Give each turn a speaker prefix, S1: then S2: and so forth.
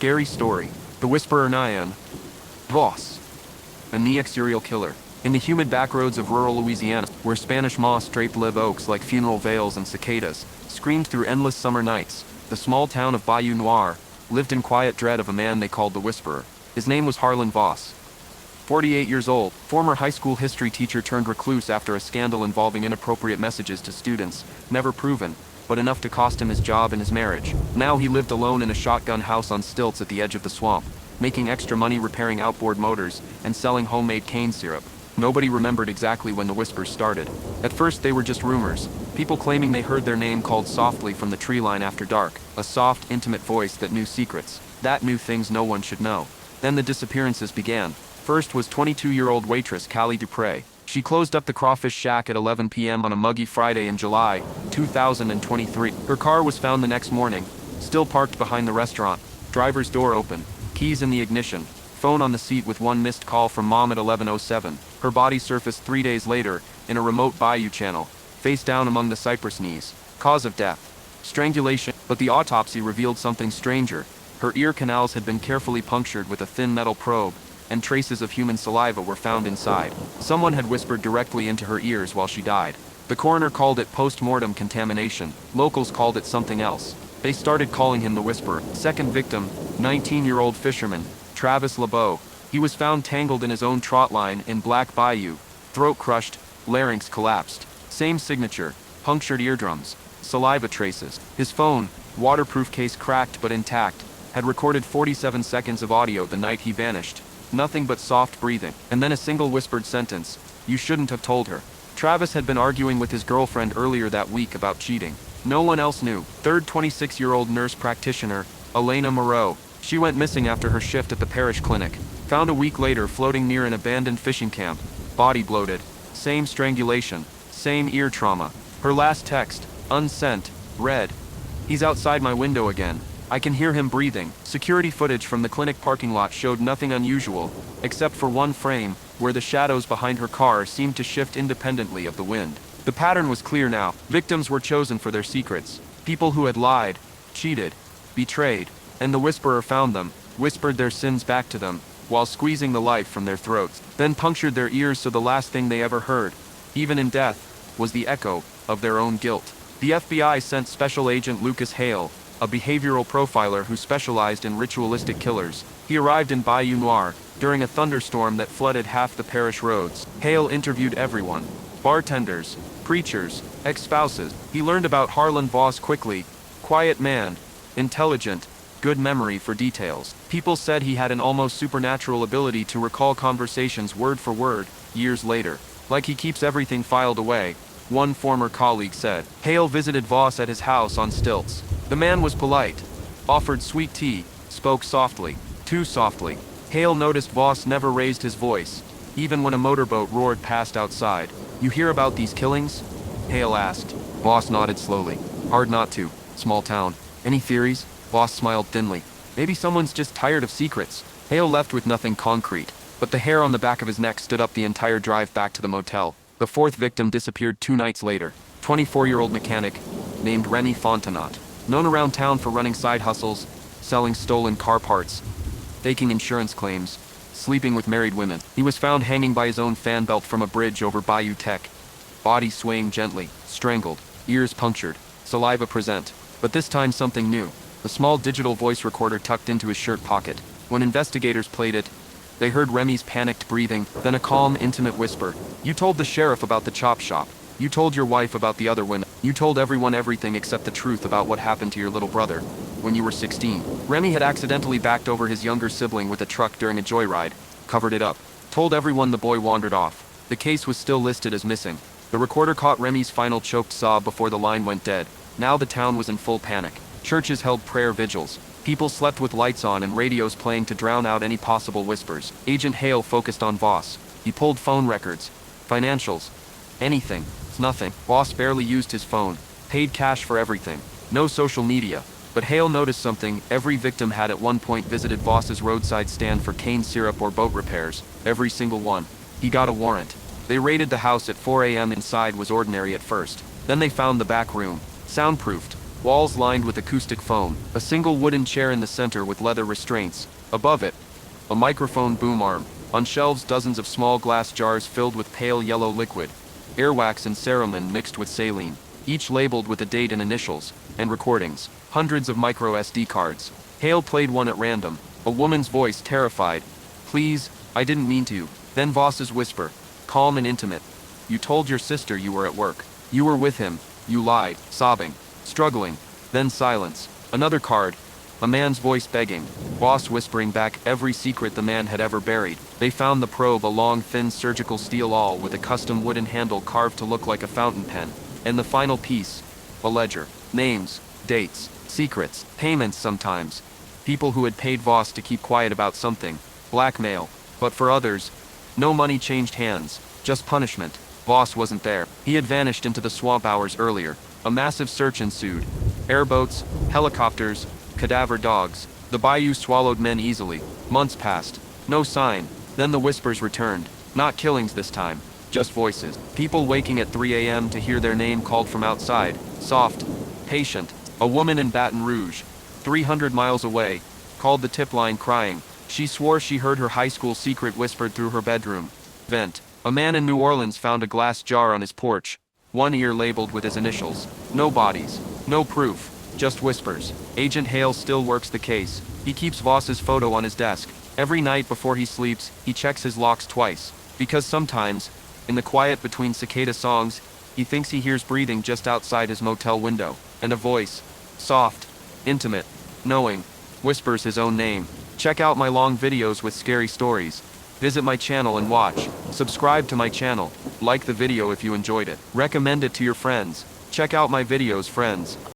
S1: Scary story. The Whisperer Harlan Voss MANIAC serial killer. In the humid backroads of rural Louisiana, where Spanish moss draped live oaks like funeral veils and cicadas, screamed through endless summer nights, the small town of Bayou Noir lived in quiet dread of a man they called the Whisperer. His name was Harlan Voss. 48 years old, former high school history teacher turned recluse after a scandal involving inappropriate messages to students, never proven, but enough to cost him his job and his marriage. Now he lived alone in a shotgun house on stilts at the edge of the swamp, making extra money repairing outboard motors and selling homemade cane syrup. Nobody remembered exactly when the whispers started. At first they were just rumors, people claiming they heard their name called softly from the tree line after dark, a soft, intimate voice that knew secrets, that knew things no one should know. Then the disappearances began. First was 22-year-old waitress Callie Dupre. She closed up the Crawfish Shack at 11 p.m. on a muggy Friday in July 2023. Her car was found the next morning, still parked behind the restaurant, driver's door open, keys in the ignition, phone on the seat with one missed call from mom at 11:07. Her body surfaced 3 days later, in a remote bayou channel, face down among the cypress knees. Cause of death: strangulation. But the autopsy revealed something stranger. Her ear canals had been carefully punctured with a thin metal probe, and traces of human saliva were found inside. Someone had whispered directly into her ears while she died. The coroner called it post-mortem contamination. Locals called it something else. They started calling him the Whisperer. Second victim, 19-year-old fisherman, Travis LeBeau. He was found tangled in his own trot line in Black Bayou, throat crushed, larynx collapsed. Same signature, punctured eardrums, saliva traces. His phone, waterproof case cracked but intact, had recorded 47 seconds of audio the night he vanished. Nothing but soft breathing, and then a single whispered sentence: "You shouldn't have told her." Travis had been arguing with his girlfriend earlier that week about cheating. No one else knew. Third, 26-year-old nurse practitioner, Elena Moreau. She went missing after her shift at the parish clinic. Found a week later floating near an abandoned fishing camp. Body bloated. Same strangulation. Same ear trauma. Her last text, unsent, read: "He's outside my window again. I can hear him breathing." Security footage from the clinic parking lot showed nothing unusual, except for one frame, where the shadows behind her car seemed to shift independently of the wind. The pattern was clear now. Victims were chosen for their secrets. People who had lied, cheated, betrayed, and the Whisperer found them, whispered their sins back to them, while squeezing the life from their throats, then punctured their ears so the last thing they ever heard, even in death, was the echo of their own guilt. The FBI sent Special Agent Lucas Hale, a behavioral profiler who specialized in ritualistic killers. He arrived in Bayou Noir during a thunderstorm that flooded half the parish roads. Hale interviewed everyone: bartenders, preachers, ex-spouses. He learned about Harlan Voss quickly. Quiet man, intelligent, good memory for details. People said he had an almost supernatural ability to recall conversations word for word, years later. Like he keeps everything filed away, one former colleague said. Hale visited Voss at his house on stilts. The man was polite, offered sweet tea, spoke softly, too softly. Hale noticed Voss never raised his voice, even when a motorboat roared past outside. "You hear about these killings?" Hale asked. Voss nodded slowly. "Hard not to. Small town. Any theories?" Voss smiled thinly. "Maybe someone's just tired of secrets." Hale left with nothing concrete, but the hair on the back of his neck stood up the entire drive back to the motel. The fourth victim disappeared 2 nights later. 24-year-old mechanic, named Remy Fontenot. Known around town for running side hustles, selling stolen car parts, faking insurance claims, sleeping with married women. He was found hanging by his own fan belt from a bridge over Bayou Tech. Body swaying gently, strangled, ears punctured, saliva present. But this time something new. A small digital voice recorder tucked into his shirt pocket. When investigators played it, they heard Remy's panicked breathing, then a calm, intimate whisper: "You told the sheriff about the chop shop. You told your wife about the other women. You told everyone everything except the truth about what happened to your little brother when you were 16. Remy had accidentally backed over his younger sibling with a truck during a joyride, covered it up, told everyone the boy wandered off. The case was still listed as missing. The recorder caught Remy's final choked sob before the line went dead. Now the town was in full panic. Churches held prayer vigils. People slept with lights on and radios playing to drown out any possible whispers. Agent Hale focused on Voss. He pulled phone records, financials, anything. Nothing. Voss barely used his phone. Paid cash for everything. No social media. But Hale noticed something. Every victim had at one point visited Voss's roadside stand for cane syrup or boat repairs. Every single one. He got a warrant. They raided the house at 4 a.m. Inside was ordinary at first. Then they found the back room. Soundproofed. Walls lined with acoustic foam. A single wooden chair in the center with leather restraints. Above it, a microphone boom arm. On shelves, dozens of small glass jars filled with pale yellow liquid. Airwax and cerumen mixed with saline. Each labeled with a date and initials. And recordings. Hundreds of micro SD cards. Hale played one at random. A woman's voice, terrified. "Please, I didn't mean to." Then Voss's whisper. Calm and intimate. "You told your sister you were at work. You were with him. You lied." Sobbing. Struggling. Then silence. Another card. A man's voice begging. Voss whispering back every secret the man had ever buried. They found the probe, a long, thin surgical steel awl with a custom wooden handle carved to look like a fountain pen. And the final piece. A ledger. Names. Dates. Secrets. Payments sometimes. People who had paid Voss to keep quiet about something. Blackmail. But for others, no money changed hands. Just punishment. Voss wasn't there. He had vanished into the swamp hours earlier. A massive search ensued. Airboats, helicopters, cadaver dogs. The bayou swallowed men easily. Months passed. No sign. Then the whispers returned. Not killings this time. Just voices. People waking at 3 a.m. to hear their name called from outside. Soft. Patient. A woman in Baton Rouge, 300 miles away, called the tip line crying. She swore she heard her high school secret whispered through her bedroom vent. A man in New Orleans found a glass jar on his porch. One ear labeled with his initials. No bodies. No proof. Just whispers. Agent Hale still works the case. He keeps Voss's photo on his desk. Every night before he sleeps, he checks his locks twice. Because sometimes, in the quiet between cicada songs, he thinks he hears breathing just outside his motel window. And a voice. Soft. Intimate. Knowing. Whispers his own name. Check out my long videos with scary stories. Visit my channel and watch. Subscribe to my channel. Like the video if you enjoyed it. Recommend it to your friends. Check out my videos, friends.